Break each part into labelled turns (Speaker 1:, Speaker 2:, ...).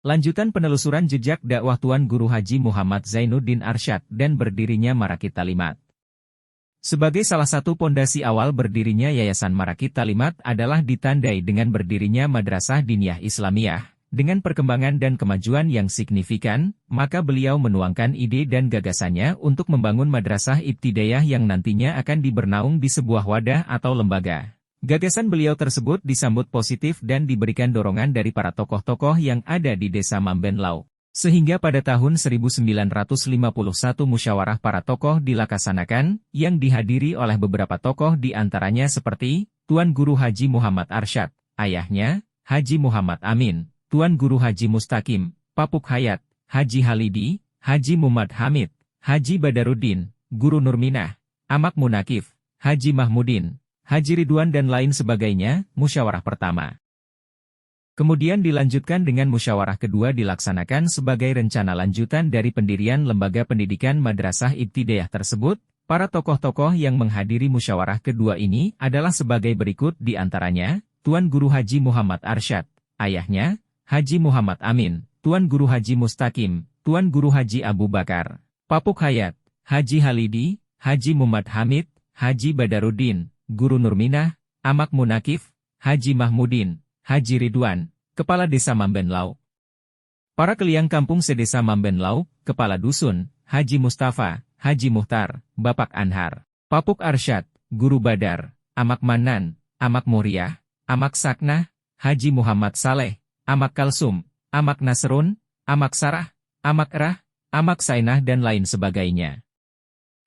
Speaker 1: Lanjutan penelusuran jejak dakwah Tuan Guru Haji Muhammad Zainuddin Arsyad dan berdirinya Marakit Talimat. Sebagai salah satu pondasi awal berdirinya Yayasan Marakit Talimat adalah ditandai dengan berdirinya Madrasah Diniyah Islamiyah. Dengan perkembangan dan kemajuan yang signifikan, maka beliau menuangkan ide dan gagasannya untuk membangun madrasah ibtidaiyah yang nantinya akan dibernaung di sebuah wadah atau lembaga. Gagasan beliau tersebut disambut positif dan diberikan dorongan dari para tokoh-tokoh yang ada di desa Mambenlau. Sehingga pada tahun 1951 musyawarah para tokoh dilaksanakan, yang dihadiri oleh beberapa tokoh di antaranya seperti Tuan Guru Haji Muhammad Arsyad, ayahnya, Haji Muhammad Amin, Tuan Guru Haji Mustaqim, Papuk Hayat, Haji Halidi, Haji Muhammad Hamid, Haji Badarudin, Guru Nurminah, Amak Munakif, Haji Mahmudin, Haji Ridwan dan lain sebagainya, musyawarah pertama. Kemudian dilanjutkan dengan musyawarah kedua dilaksanakan sebagai rencana lanjutan dari pendirian lembaga pendidikan madrasah ibtidaiyah tersebut. Para tokoh-tokoh yang menghadiri musyawarah kedua ini adalah sebagai berikut di antaranya, Tuan Guru Haji Muhammad Arsyad, ayahnya, Haji Muhammad Amin, Tuan Guru Haji Mustaqim, Tuan Guru Haji Abu Bakar, Papuk Hayat, Haji Halidi, Haji Muhammad Hamid, Haji Badarudin, Guru Nurminah, Amak Munakif, Haji Mahmudin, Haji Ridwan, Kepala Desa Mambenlau. Para keliang kampung sedesa Mambenlau, Kepala Dusun, Haji Mustafa, Haji Muhtar, Bapak Anhar, Papuk Arsyad, Guru Badar, Amak Manan, Amak Muriah, Amak Saknah, Haji Muhammad Saleh, Amak Kalsum, Amak Nasrun, Amak Sarah, Amak Rah, Amak Sainah dan lain sebagainya.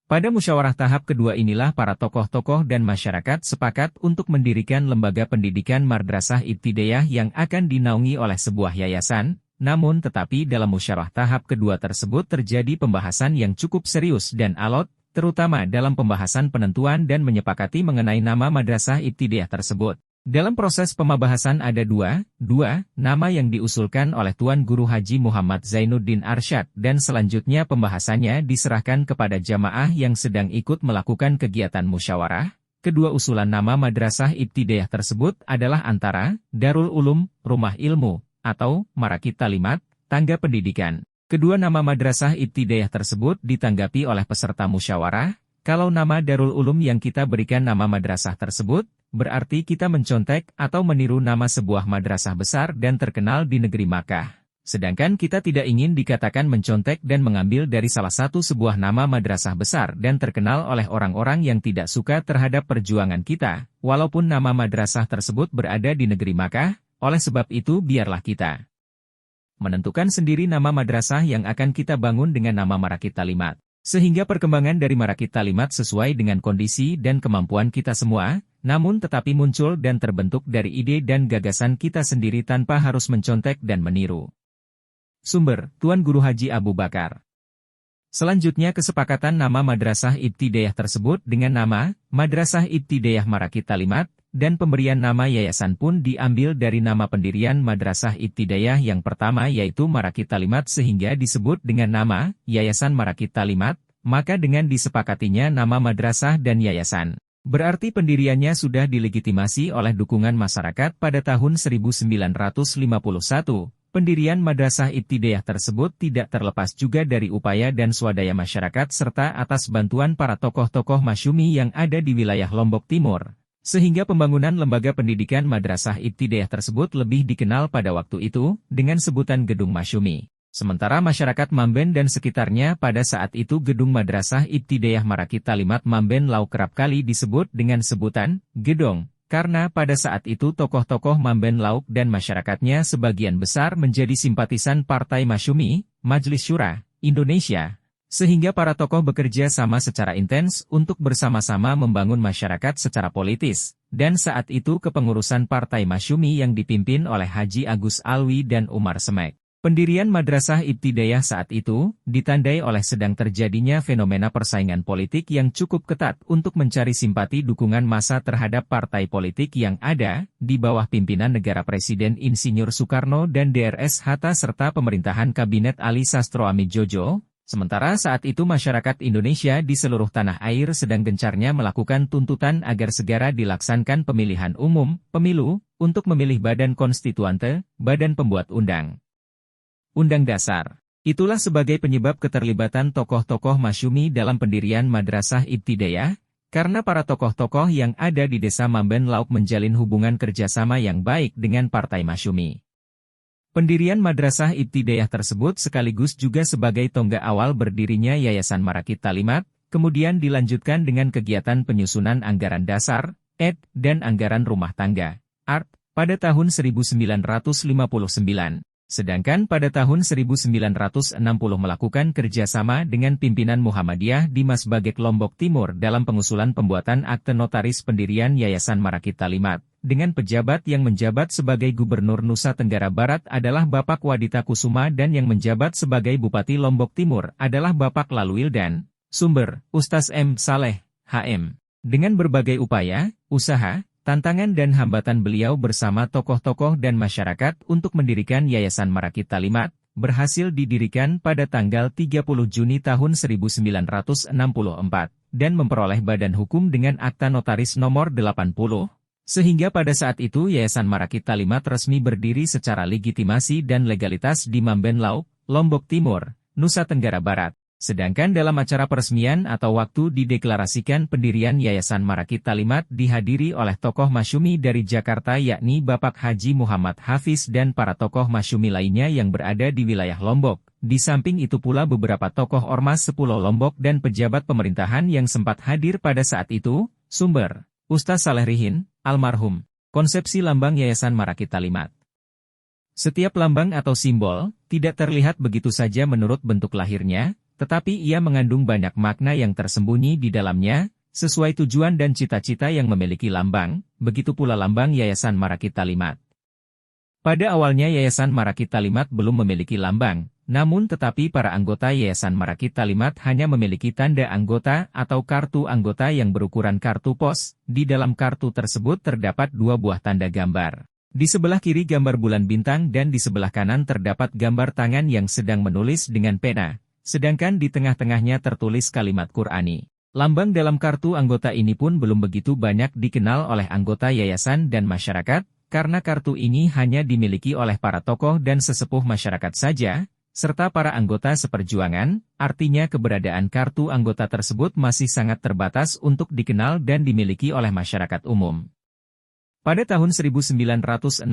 Speaker 1: Pada musyawarah tahap kedua inilah para tokoh-tokoh dan masyarakat sepakat untuk mendirikan lembaga pendidikan madrasah ibtidaiyah yang akan dinaungi oleh sebuah yayasan, namun tetapi dalam musyawarah tahap kedua tersebut terjadi pembahasan yang cukup serius dan alot, terutama dalam pembahasan penentuan dan menyepakati mengenai nama madrasah ibtidaiyah tersebut. Dalam proses pembahasan ada dua nama yang diusulkan oleh Tuan Guru Haji Muhammad Zainuddin Arsyad dan selanjutnya pembahasannya diserahkan kepada jamaah yang sedang ikut melakukan kegiatan musyawarah. Kedua usulan nama madrasah ibtidaiyah tersebut adalah antara Darul Ulum, Rumah Ilmu, atau Marakit Talimat, Tangga Pendidikan. Kedua nama madrasah ibtidaiyah tersebut ditanggapi oleh peserta musyawarah. Kalau nama Darul Ulum yang kita berikan nama madrasah tersebut, berarti kita mencontek atau meniru nama sebuah madrasah besar dan terkenal di negeri Makkah. Sedangkan kita tidak ingin dikatakan mencontek dan mengambil dari salah satu sebuah nama madrasah besar dan terkenal oleh orang-orang yang tidak suka terhadap perjuangan kita, walaupun nama madrasah tersebut berada di negeri Makkah. Oleh sebab itu biarlah kita menentukan sendiri nama madrasah yang akan kita bangun dengan nama Marakit Talimat. Sehingga perkembangan dari Marakit Talimat sesuai dengan kondisi dan kemampuan kita semua, namun tetapi muncul dan terbentuk dari ide dan gagasan kita sendiri tanpa harus mencontek dan meniru. Sumber, Tuan Guru Haji Abu Bakar. Selanjutnya kesepakatan nama madrasah ibtidaiyah tersebut dengan nama Madrasah Ibtidaiyah Marakit Talimat, dan pemberian nama yayasan pun diambil dari nama pendirian madrasah ibtidaiyah yang pertama yaitu Marakit Talimat sehingga disebut dengan nama Yayasan Marakit Talimat, maka dengan disepakatinya nama madrasah dan yayasan, berarti pendiriannya sudah dilegitimasi oleh dukungan masyarakat pada tahun 1951. Pendirian madrasah ibtidaiyah tersebut tidak terlepas juga dari upaya dan swadaya masyarakat serta atas bantuan para tokoh-tokoh masyumi yang ada di wilayah Lombok Timur. Sehingga pembangunan lembaga pendidikan madrasah ibtidaiyah tersebut lebih dikenal pada waktu itu dengan sebutan Gedung Masyumi. Sementara masyarakat Mamben dan sekitarnya pada saat itu Gedung Madrasah Ibtidaiyah Marakit Talimat Mambenlau kerap kali disebut dengan sebutan Gedong, karena pada saat itu tokoh-tokoh Mambenlau dan masyarakatnya sebagian besar menjadi simpatisan Partai Masyumi, Majelis Syura, Indonesia. Sehingga para tokoh bekerja sama secara intens untuk bersama-sama membangun masyarakat secara politis, dan saat itu kepengurusan Partai Masyumi yang dipimpin oleh Haji Agus Alwi dan Umar Semek. Pendirian madrasah ibtidaiyah saat itu ditandai oleh sedang terjadinya fenomena persaingan politik yang cukup ketat untuk mencari simpati dukungan massa terhadap partai politik yang ada di bawah pimpinan negara Presiden Insinyur Soekarno dan Drs Hatta serta pemerintahan Kabinet Ali Sastro Amidjojo. Sementara saat itu masyarakat Indonesia di seluruh tanah air sedang gencarnya melakukan tuntutan agar segera dilaksanakan pemilihan umum, pemilu, untuk memilih badan konstituante, badan pembuat undang Undang Dasar. Itulah sebagai penyebab keterlibatan tokoh-tokoh Masyumi dalam pendirian Madrasah Ibtidaiyah, karena para tokoh-tokoh yang ada di desa Mamben Lauk menjalin hubungan kerjasama yang baik dengan Partai Masyumi. Pendirian Madrasah Ibtidaiyah tersebut sekaligus juga sebagai tonggak awal berdirinya Yayasan Marakit Talimat, kemudian dilanjutkan dengan kegiatan penyusunan anggaran dasar, (ED), dan anggaran rumah tangga, (ART), pada tahun 1959. Sedangkan pada tahun 1960 melakukan kerjasama dengan pimpinan Muhammadiyah di Masbagek Lombok Timur dalam pengusulan pembuatan akte notaris pendirian Yayasan Marakit Talimat. Dengan pejabat yang menjabat sebagai Gubernur Nusa Tenggara Barat adalah Bapak Wadita Kusuma dan yang menjabat sebagai Bupati Lombok Timur adalah Bapak Laluil dan Sumber, Ustaz M. Saleh, HM. Dengan berbagai upaya, usaha, tantangan dan hambatan beliau bersama tokoh-tokoh dan masyarakat untuk mendirikan Yayasan Marakit Talimat, berhasil didirikan pada tanggal 30 Juni tahun 1964, dan memperoleh badan hukum dengan Akta Notaris nomor 80, sehingga pada saat itu Yayasan Marakit Talimat resmi berdiri secara legitimasi dan legalitas di Mamben Lauk, Lombok Timur, Nusa Tenggara Barat. Sedangkan dalam acara peresmian atau waktu dideklarasikan pendirian Yayasan Marakit Talimat dihadiri oleh tokoh Masyumi dari Jakarta yakni Bapak Haji Muhammad Hafiz dan para tokoh Masyumi lainnya yang berada di wilayah Lombok. Di samping itu pula beberapa tokoh Ormas Sepulau Lombok dan pejabat pemerintahan yang sempat hadir pada saat itu. Sumber, Ustaz Saleh Rihin, almarhum. Konsepsi lambang Yayasan Marakit Talimat. Setiap lambang atau simbol tidak terlihat begitu saja menurut bentuk lahirnya, tetapi ia mengandung banyak makna yang tersembunyi di dalamnya, sesuai tujuan dan cita-cita yang memiliki lambang, begitu pula lambang Yayasan Marakit Talimat. Pada awalnya Yayasan Marakit Talimat belum memiliki lambang, namun tetapi para anggota Yayasan Marakit Talimat hanya memiliki tanda anggota atau kartu anggota yang berukuran kartu pos. Di dalam kartu tersebut terdapat dua buah tanda gambar. Di sebelah kiri gambar bulan bintang dan di sebelah kanan terdapat gambar tangan yang sedang menulis dengan pena, sedangkan di tengah-tengahnya tertulis kalimat Qur'ani. Lambang dalam kartu anggota ini pun belum begitu banyak dikenal oleh anggota yayasan dan masyarakat, karena kartu ini hanya dimiliki oleh para tokoh dan sesepuh masyarakat saja, serta para anggota seperjuangan, artinya keberadaan kartu anggota tersebut masih sangat terbatas untuk dikenal dan dimiliki oleh masyarakat umum. Pada tahun 1962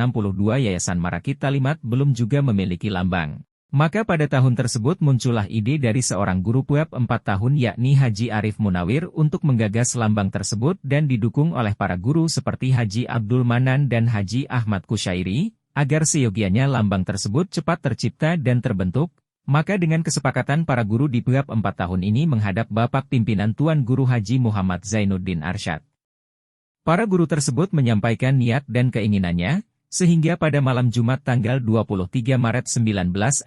Speaker 1: Yayasan Marakit Talimat belum juga memiliki lambang. Maka pada tahun tersebut muncullah ide dari seorang guru PUAP 4 tahun yakni Haji Arif Munawir untuk menggagas lambang tersebut dan didukung oleh para guru seperti Haji Abdul Manan dan Haji Ahmad Kusyairi, agar seyogianya lambang tersebut cepat tercipta dan terbentuk. Maka dengan kesepakatan para guru di PUAP 4 tahun ini menghadap Bapak Pimpinan Tuan Guru Haji Muhammad Zainuddin Arsyad. Para guru tersebut menyampaikan niat dan keinginannya, sehingga pada malam Jumat tanggal 23 Maret 1965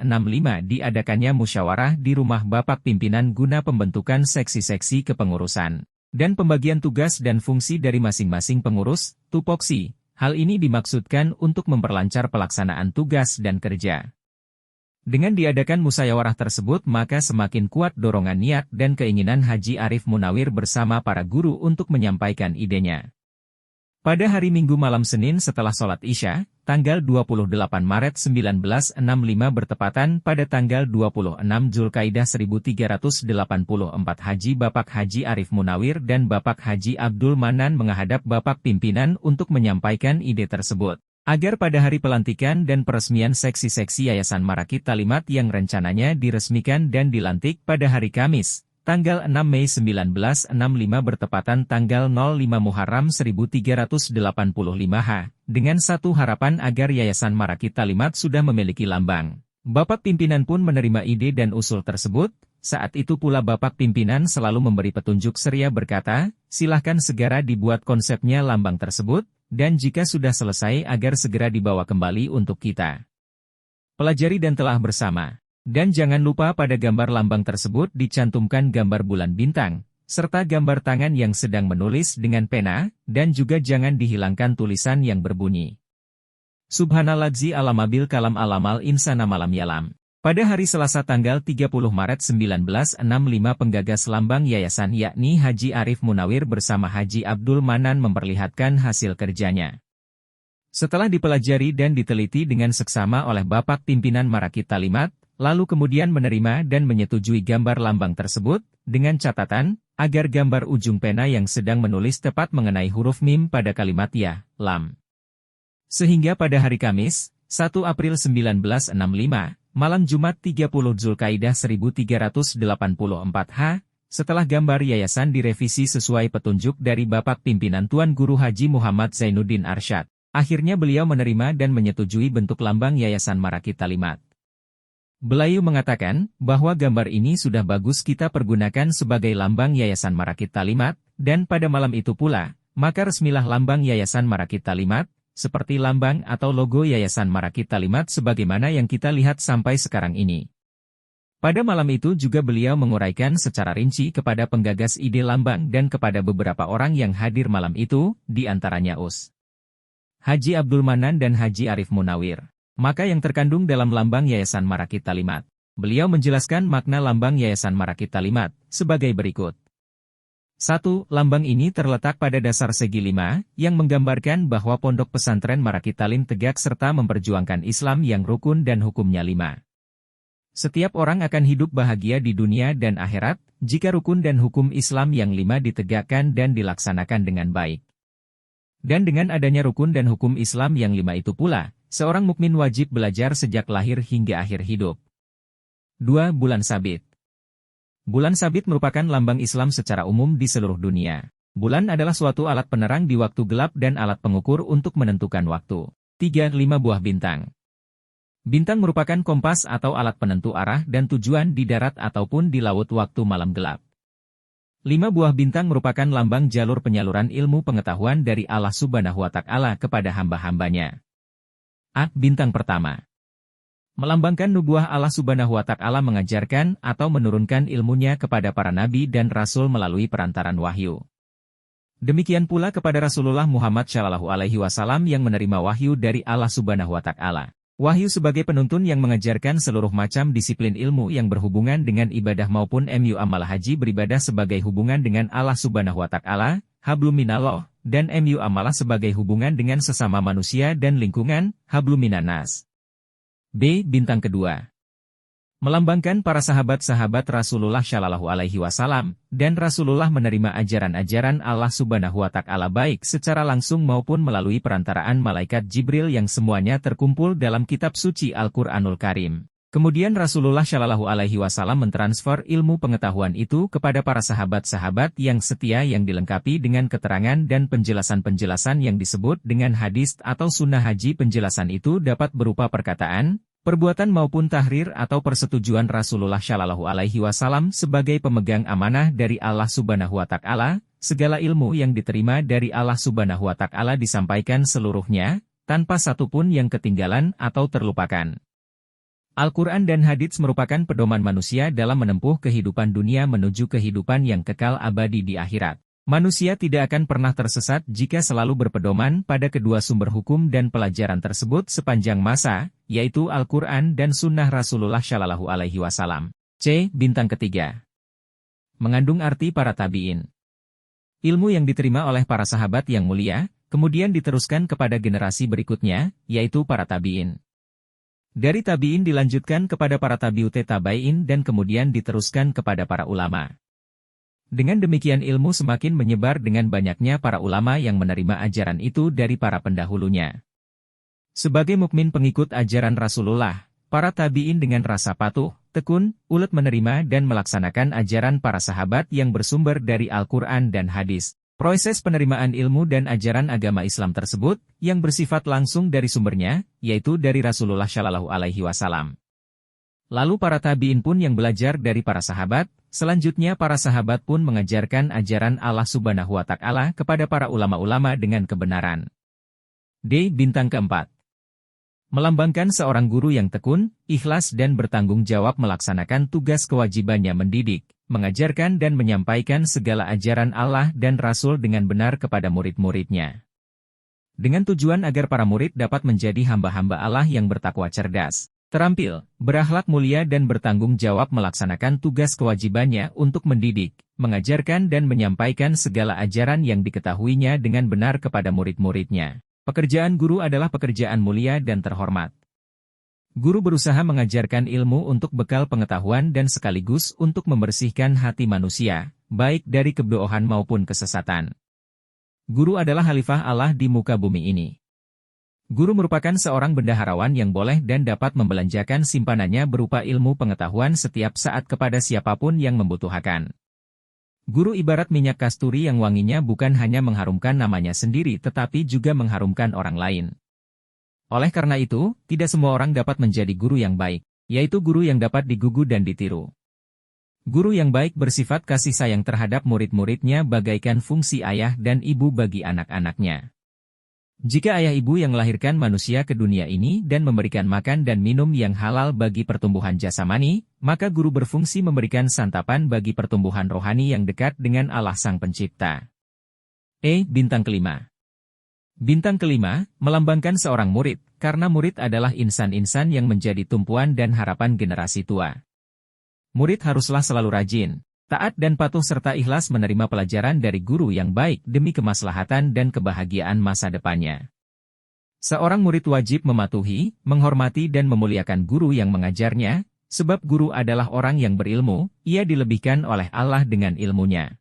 Speaker 1: diadakannya musyawarah di rumah Bapak Pimpinan guna pembentukan seksi-seksi kepengurusan dan pembagian tugas dan fungsi dari masing-masing pengurus, tupoksi. Hal ini dimaksudkan untuk memperlancar pelaksanaan tugas dan kerja. Dengan diadakan musyawarah tersebut maka semakin kuat dorongan niat dan keinginan Haji Arif Munawir bersama para guru untuk menyampaikan idenya. Pada hari Minggu malam Senin setelah sholat Isya, tanggal 28 Maret 1965 bertepatan pada tanggal 26 Zulkaidah 1384 Haji Bapak Haji Arif Munawir dan Bapak Haji Abdul Manan menghadap Bapak Pimpinan untuk menyampaikan ide tersebut. Agar pada hari pelantikan dan peresmian seksi-seksi Yayasan Marakit Talimat yang rencananya diresmikan dan dilantik pada hari Kamis, tanggal 6 Mei 1965 bertepatan tanggal 05 Muharram 1385 H, dengan satu harapan agar Yayasan Marakit Talimat sudah memiliki lambang. Bapak Pimpinan pun menerima ide dan usul tersebut. Saat itu pula Bapak Pimpinan selalu memberi petunjuk ceria berkata, silahkan segera dibuat konsepnya lambang tersebut, dan jika sudah selesai agar segera dibawa kembali untuk kita pelajari dan telah bersama. Dan jangan lupa pada gambar lambang tersebut dicantumkan gambar bulan bintang, serta gambar tangan yang sedang menulis dengan pena, dan juga jangan dihilangkan tulisan yang berbunyi Subhanalladzi alamabil kalam alamal insana malam yalam. Pada hari Selasa tanggal 30 Maret 1965 penggagas lambang yayasan yakni Haji Arif Munawir bersama Haji Abdul Manan memperlihatkan hasil kerjanya. Setelah dipelajari dan diteliti dengan seksama oleh Bapak Pimpinan Marakit Talimat, lalu kemudian menerima dan menyetujui gambar lambang tersebut, dengan catatan, agar gambar ujung pena yang sedang menulis tepat mengenai huruf mim pada kalimat ya, lam. Sehingga pada hari Kamis, 1 April 1965, malam Jumat 30 Zulkaidah 1384 H, setelah gambar yayasan direvisi sesuai petunjuk dari Bapak Pimpinan Tuan Guru Haji Muhammad Zainuddin Arsyad, akhirnya beliau menerima dan menyetujui bentuk lambang Yayasan Marakit Talimat. Beliau mengatakan bahwa gambar ini sudah bagus kita pergunakan sebagai lambang Yayasan Marakit Talimat, dan pada malam itu pula, maka resmilah lambang Yayasan Marakit Talimat, seperti lambang atau logo Yayasan Marakit Talimat sebagaimana yang kita lihat sampai sekarang ini. Pada malam itu juga beliau menguraikan secara rinci kepada penggagas ide lambang dan kepada beberapa orang yang hadir malam itu, di antaranya Us. Haji Abdul Manan dan Haji Arif Munawir. Maka yang terkandung dalam lambang Yayasan Marakit Talimat. Beliau menjelaskan makna lambang Yayasan Marakit Talimat, sebagai berikut. 1. Lambang ini terletak pada dasar segi 5, yang menggambarkan bahwa pondok pesantren Marakit Talim tegak serta memperjuangkan Islam yang rukun dan hukumnya 5. Setiap orang akan hidup bahagia di dunia dan akhirat, jika rukun dan hukum Islam yang 5 ditegakkan dan dilaksanakan dengan baik. Dan dengan adanya rukun dan hukum Islam yang 5 itu pula, seorang mukmin wajib belajar sejak lahir hingga akhir hidup. 2. Bulan Sabit. Bulan Sabit merupakan lambang Islam secara umum di seluruh dunia. Bulan adalah suatu alat penerang di waktu gelap dan alat pengukur untuk menentukan waktu. 3. 5 buah bintang. Bintang merupakan kompas atau alat penentu arah dan tujuan di darat ataupun di laut waktu malam gelap. 5 buah bintang merupakan lambang jalur penyaluran ilmu pengetahuan dari Allah Subhanahu wa Ta'ala kepada hamba-hambanya. A. Bintang pertama. Melambangkan nubuah Allah Subhanahu wa Ta'ala mengajarkan atau menurunkan ilmunya kepada para nabi dan rasul melalui perantaran wahyu. Demikian pula kepada Rasulullah Muhammad SAW yang menerima wahyu dari Allah Subhanahu wa Ta'ala. Wahyu sebagai penuntun yang mengajarkan seluruh macam disiplin ilmu yang berhubungan dengan ibadah maupun amal haji beribadah sebagai hubungan dengan Allah Subhanahu wa Ta'ala, hablum minallah, dan amalah sebagai hubungan dengan sesama manusia dan lingkungan, hablum minannas. B. Bintang kedua. Melambangkan para sahabat-sahabat Rasulullah SAW, dan Rasulullah menerima ajaran-ajaran Allah Subhanahu wa Ta'ala baik secara langsung maupun melalui perantaraan malaikat Jibril yang semuanya terkumpul dalam kitab suci Al-Quranul Karim. Kemudian Rasulullah SAW mentransfer ilmu pengetahuan itu kepada para sahabat-sahabat yang setia yang dilengkapi dengan keterangan dan penjelasan-penjelasan yang disebut dengan hadis atau sunnah haji. Penjelasan itu dapat berupa perkataan, perbuatan maupun tahrir atau persetujuan Rasulullah SAW sebagai pemegang amanah dari Allah Subhanahu wa Ta'ala, segala ilmu yang diterima dari Allah Subhanahu wa Ta'ala disampaikan seluruhnya, tanpa satupun yang ketinggalan atau terlupakan. Al-Quran dan hadits merupakan pedoman manusia dalam menempuh kehidupan dunia menuju kehidupan yang kekal abadi di akhirat. Manusia tidak akan pernah tersesat jika selalu berpedoman pada kedua sumber hukum dan pelajaran tersebut sepanjang masa, yaitu Al-Quran dan Sunnah Rasulullah SAW. C. Bintang ketiga. Mengandung arti para tabi'in. Ilmu yang diterima oleh para sahabat yang mulia, kemudian diteruskan kepada generasi berikutnya, yaitu para tabi'in. Dari tabi'in dilanjutkan kepada para tabi'ut tabi'in dan kemudian diteruskan kepada para ulama. Dengan demikian ilmu semakin menyebar dengan banyaknya para ulama yang menerima ajaran itu dari para pendahulunya. Sebagai mukmin pengikut ajaran Rasulullah, para tabi'in dengan rasa patuh, tekun, ulet menerima dan melaksanakan ajaran para sahabat yang bersumber dari Al-Quran dan hadis. Proses penerimaan ilmu dan ajaran agama Islam tersebut, yang bersifat langsung dari sumbernya, yaitu dari Rasulullah SAW. Lalu para tabi'in pun yang belajar dari para sahabat, selanjutnya para sahabat pun mengajarkan ajaran Allah Subhanahu wa Ta'ala kepada para ulama-ulama dengan kebenaran. D. Bintang keempat. Melambangkan seorang guru yang tekun, ikhlas dan bertanggung jawab melaksanakan tugas kewajibannya mendidik, mengajarkan dan menyampaikan segala ajaran Allah dan Rasul dengan benar kepada murid-muridnya. Dengan tujuan agar para murid dapat menjadi hamba-hamba Allah yang bertakwa cerdas, terampil, berakhlak mulia dan bertanggung jawab melaksanakan tugas kewajibannya untuk mendidik, mengajarkan dan menyampaikan segala ajaran yang diketahuinya dengan benar kepada murid-muridnya. Pekerjaan guru adalah pekerjaan mulia dan terhormat. Guru berusaha mengajarkan ilmu untuk bekal pengetahuan dan sekaligus untuk membersihkan hati manusia, baik dari kebodohan maupun kesesatan. Guru adalah khalifah Allah di muka bumi ini. Guru merupakan seorang bendaharawan yang boleh dan dapat membelanjakan simpanannya berupa ilmu pengetahuan setiap saat kepada siapapun yang membutuhkan. Guru ibarat minyak kasturi yang wanginya bukan hanya mengharumkan namanya sendiri tetapi juga mengharumkan orang lain. Oleh karena itu, tidak semua orang dapat menjadi guru yang baik, yaitu guru yang dapat digugu dan ditiru. Guru yang baik bersifat kasih sayang terhadap murid-muridnya bagaikan fungsi ayah dan ibu bagi anak-anaknya. Jika ayah ibu yang melahirkan manusia ke dunia ini dan memberikan makan dan minum yang halal bagi pertumbuhan jasmani, maka guru berfungsi memberikan santapan bagi pertumbuhan rohani yang dekat dengan Allah Sang Pencipta. Bintang kelima. Bintang kelima, melambangkan seorang murid, karena murid adalah insan-insan yang menjadi tumpuan dan harapan generasi tua. Murid haruslah selalu rajin, taat dan patuh serta ikhlas menerima pelajaran dari guru yang baik demi kemaslahatan dan kebahagiaan masa depannya. Seorang murid wajib mematuhi, menghormati dan memuliakan guru yang mengajarnya, sebab guru adalah orang yang berilmu, ia dilebihkan oleh Allah dengan ilmunya.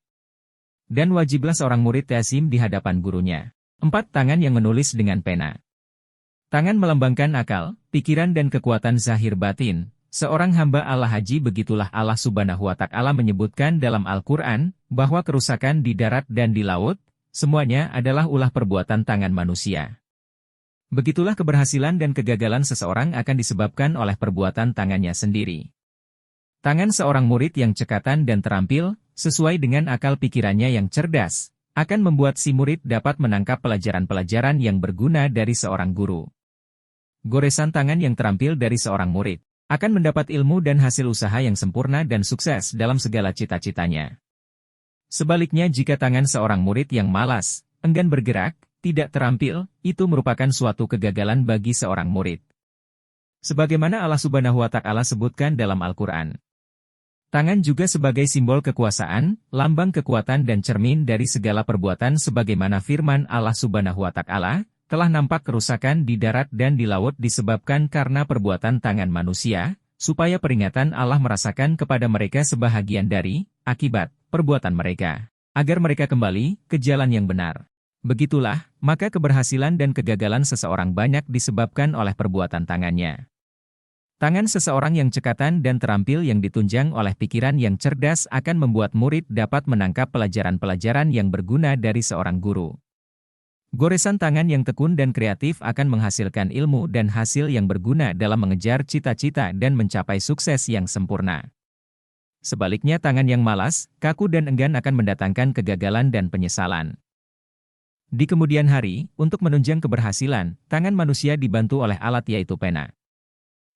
Speaker 1: Dan wajiblah seorang murid tasim di hadapan gurunya. 4. Tangan yang menulis dengan pena. Tangan melambangkan akal, pikiran dan kekuatan zahir batin. Seorang hamba Allah haji begitulah Allah Subhanahu wa Ta'ala menyebutkan dalam Al-Quran, bahwa kerusakan di darat dan di laut, semuanya adalah ulah perbuatan tangan manusia. Begitulah keberhasilan dan kegagalan seseorang akan disebabkan oleh perbuatan tangannya sendiri. Tangan seorang murid yang cekatan dan terampil, sesuai dengan akal pikirannya yang cerdas, akan membuat si murid dapat menangkap pelajaran-pelajaran yang berguna dari seorang guru. Goresan tangan yang terampil dari seorang murid akan mendapat ilmu dan hasil usaha yang sempurna dan sukses dalam segala cita-citanya. Sebaliknya jika tangan seorang murid yang malas, enggan bergerak, tidak terampil, itu merupakan suatu kegagalan bagi seorang murid. Sebagaimana Allah Subhanahu wa Ta'ala sebutkan dalam Al-Quran. Tangan juga sebagai simbol kekuasaan, lambang kekuatan dan cermin dari segala perbuatan sebagaimana firman Allah Subhanahu wa Ta'ala, telah nampak kerusakan di darat dan di laut disebabkan karena perbuatan tangan manusia, supaya peringatan Allah merasakan kepada mereka sebahagian dari akibat perbuatan mereka, agar mereka kembali ke jalan yang benar. Begitulah, maka keberhasilan dan kegagalan seseorang banyak disebabkan oleh perbuatan tangannya. Tangan seseorang yang cekatan dan terampil yang ditunjang oleh pikiran yang cerdas akan membuat murid dapat menangkap pelajaran-pelajaran yang berguna dari seorang guru. Goresan tangan yang tekun dan kreatif akan menghasilkan ilmu dan hasil yang berguna dalam mengejar cita-cita dan mencapai sukses yang sempurna. Sebaliknya tangan yang malas, kaku dan enggan akan mendatangkan kegagalan dan penyesalan. Di kemudian hari, untuk menunjang keberhasilan, tangan manusia dibantu oleh alat yaitu pena.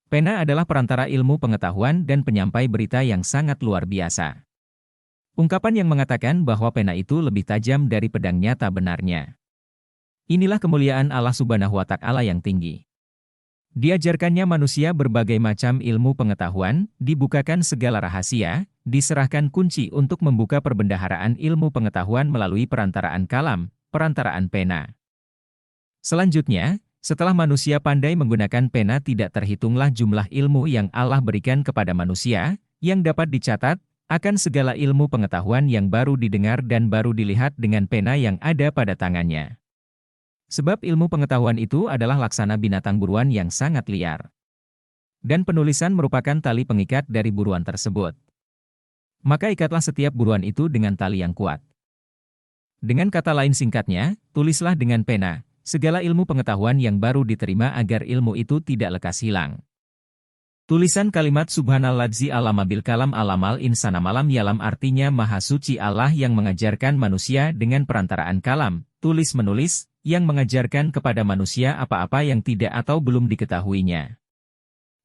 Speaker 1: Pena adalah perantara ilmu pengetahuan dan penyampai berita yang sangat luar biasa. Ungkapan yang mengatakan bahwa pena itu lebih tajam dari pedang nyata benarnya. Inilah kemuliaan Allah Subhanahu wa Ta'ala yang tinggi. Diajarkannya manusia berbagai macam ilmu pengetahuan, dibukakan segala rahasia, diserahkan kunci untuk membuka perbendaharaan ilmu pengetahuan melalui perantaraan kalam, perantaraan pena. Selanjutnya, setelah manusia pandai menggunakan pena tidak terhitunglah jumlah ilmu yang Allah berikan kepada manusia, yang dapat dicatat, akan segala ilmu pengetahuan yang baru didengar dan baru dilihat dengan pena yang ada pada tangannya. Sebab ilmu pengetahuan itu adalah laksana binatang buruan yang sangat liar. Dan penulisan merupakan tali pengikat dari buruan tersebut. Maka ikatlah setiap buruan itu dengan tali yang kuat. Dengan kata lain singkatnya, tulislah dengan pena, segala ilmu pengetahuan yang baru diterima agar ilmu itu tidak lekas hilang. Tulisan kalimat Subhanalladzi alama bil kalam alamal insana malam yalam artinya Maha Suci Allah yang mengajarkan manusia dengan perantaraan kalam, tulis-menulis, yang mengajarkan kepada manusia apa-apa yang tidak atau belum diketahuinya.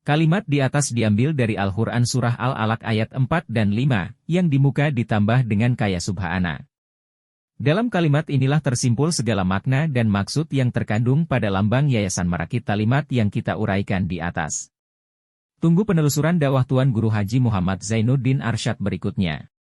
Speaker 1: Kalimat di atas diambil dari Al-Quran Surah Al-Alaq ayat 4 dan 5, yang di muka ditambah dengan kaya subhana. Dalam kalimat inilah tersimpul segala makna dan maksud yang terkandung pada lambang Yayasan Marakit Talimat yang kita uraikan di atas. Tunggu penelusuran dakwah Tuan Guru Haji Muhammad Zainuddin Arsyad berikutnya.